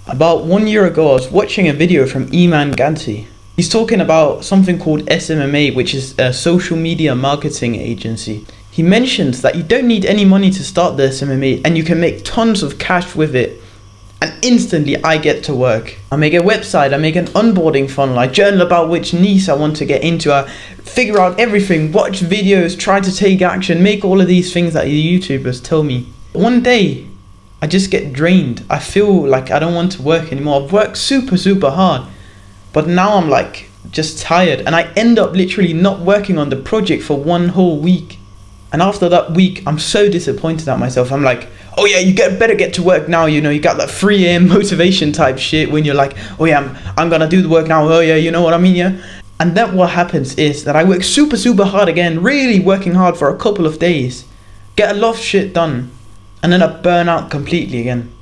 About 1 year ago, I was watching a video from Eman Ganti. He's talking about something called SMMA, which is a social media marketing agency. He mentions that you don't need any money to start the SMMA and you can make tons of cash with it. And instantly I get to work. I make a website, I make an onboarding funnel, I journal about which niche I want to get into, I figure out everything, watch videos, try to take action, make all of these things that the YouTubers tell me. One day, I just get drained. I feel like I don't want to work anymore. I've worked super hard, but now I'm like just tired, and I end up literally not working on the project for one whole week. And after that week, I'm so disappointed at myself. I'm like, oh yeah, you better get to work now. You know, you got that 3 AM motivation type shit when you're like, oh yeah, I'm gonna do the work now. Oh yeah, you know what I mean, yeah. And then what happens is that I work super hard again, really working hard for a couple of days, get a lot of shit done, and then I burn out completely again.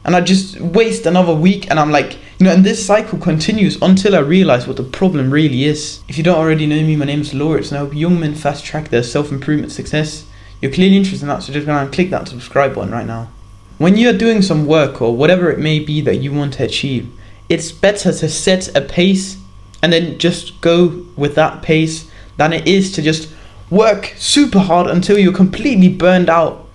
And I just waste another week, and I'm like, you know, and this cycle continues until I realize what the problem really is. If you don't already know me, my name is Lawrence, and I help young men fast track their self-improvement success. You're clearly interested in that, so just go and click that subscribe button right now. When you're doing some work or whatever it may be that you want to achieve, it's better to set a pace and then just go with that pace than it is to just work super hard until you're completely burned out.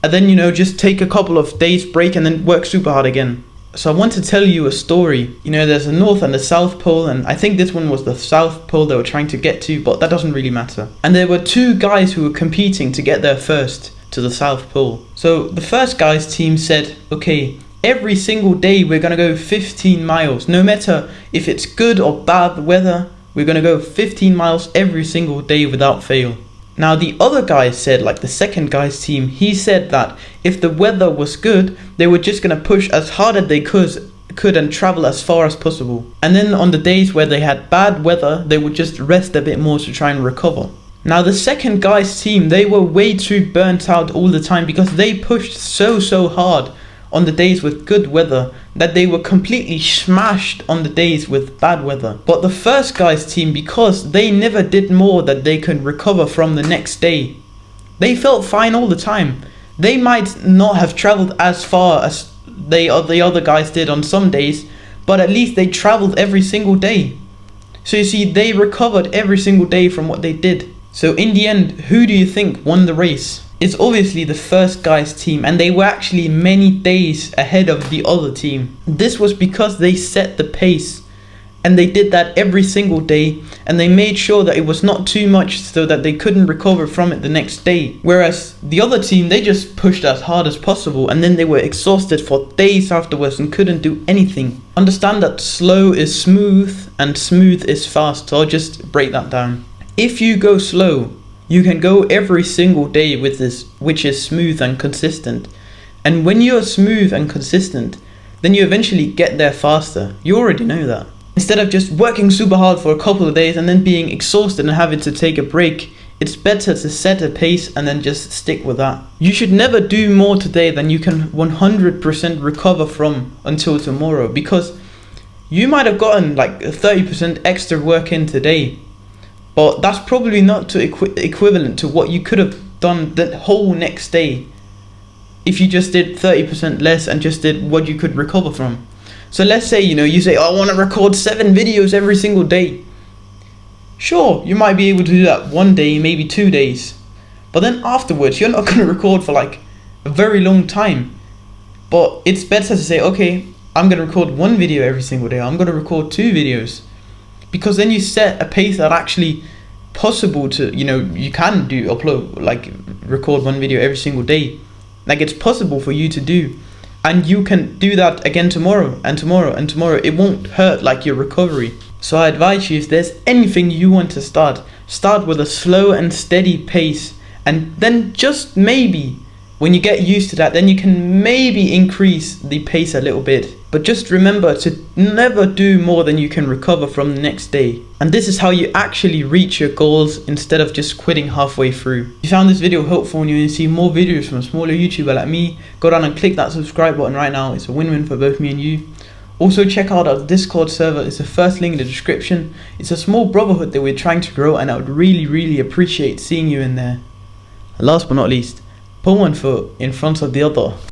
And then, you know, just take a couple of days break and then work super hard again. So I want to tell you a story. You know, there's a North and the South Pole, and I think this one was the South Pole they were trying to get to, but that doesn't really matter. And there were 2 guys who were competing to get there first to the South Pole. So the first guy's team said, okay, every single day we're gonna go 15 miles. No matter if it's good or bad weather, we're gonna go 15 miles every single day without fail. Now the other guys said, like the second guy's team, he said that if the weather was good, they were just going to push as hard as they could and travel as far as possible. And then on the days where they had bad weather, they would just rest a bit more to try and recover. Now the second guy's team, they were way too burnt out all the time because they pushed so hard on the days with good weather that they were completely smashed on the days with bad weather. But the first guy's team, because they never did more that they could recover from the next day, they felt fine all the time. They might not have traveled as far as the other guys did on some days, but at least they traveled every single day. So you see, they recovered every single day from what they did. So in the end, who do you think won the race? It's obviously the first guy's team, and they were actually many days ahead of the other team. This was because they set the pace, and they did that every single day, and they made sure that it was not too much so that they couldn't recover from it the next day. Whereas the other team, they just pushed as hard as possible, and then they were exhausted for days afterwards and couldn't do anything. Understand that slow is smooth and smooth is fast, so I'll just break that down. If you go slow, you can go every single day with this, which is smooth and consistent. And when you're smooth and consistent, then you eventually get there faster. You already know that. Instead of just working super hard for a couple of days and then being exhausted and having to take a break, it's better to set a pace and then just stick with that. You should never do more today than you can 100% recover from until tomorrow, because you might have gotten like 30% extra work in today, but that's probably not equivalent to what you could have done the whole next day if you just did 30% less and just did what you could recover from. So let's say, you know, you say, oh, I want to record 7 videos every single day. Sure, you might be able to do that one day, maybe 2 days. But then afterwards, you're not going to record for like a very long time. But it's better to say, okay, I'm going to record 1 video every single day. I'm going to record 2 videos. Because then you set a pace that actually possible to, you know, you can record 1 video every single day. Like, it's possible for you to do. And you can do that again tomorrow and tomorrow and tomorrow. It won't hurt like your recovery. So I advise you, if there's anything you want to start with a slow and steady pace. And then just maybe, when you get used to that, then you can maybe increase the pace a little bit. But just remember to never do more than you can recover from the next day. And this is how you actually reach your goals instead of just quitting halfway through. If you found this video helpful and you want to see more videos from a smaller YouTuber like me, go down and click that subscribe button right now. It's a win-win for both me and you. Also check out our Discord server. It's the first link in the description. It's a small brotherhood that we're trying to grow, and I would really appreciate seeing you in there. And last but not least, put one foot in front of the other.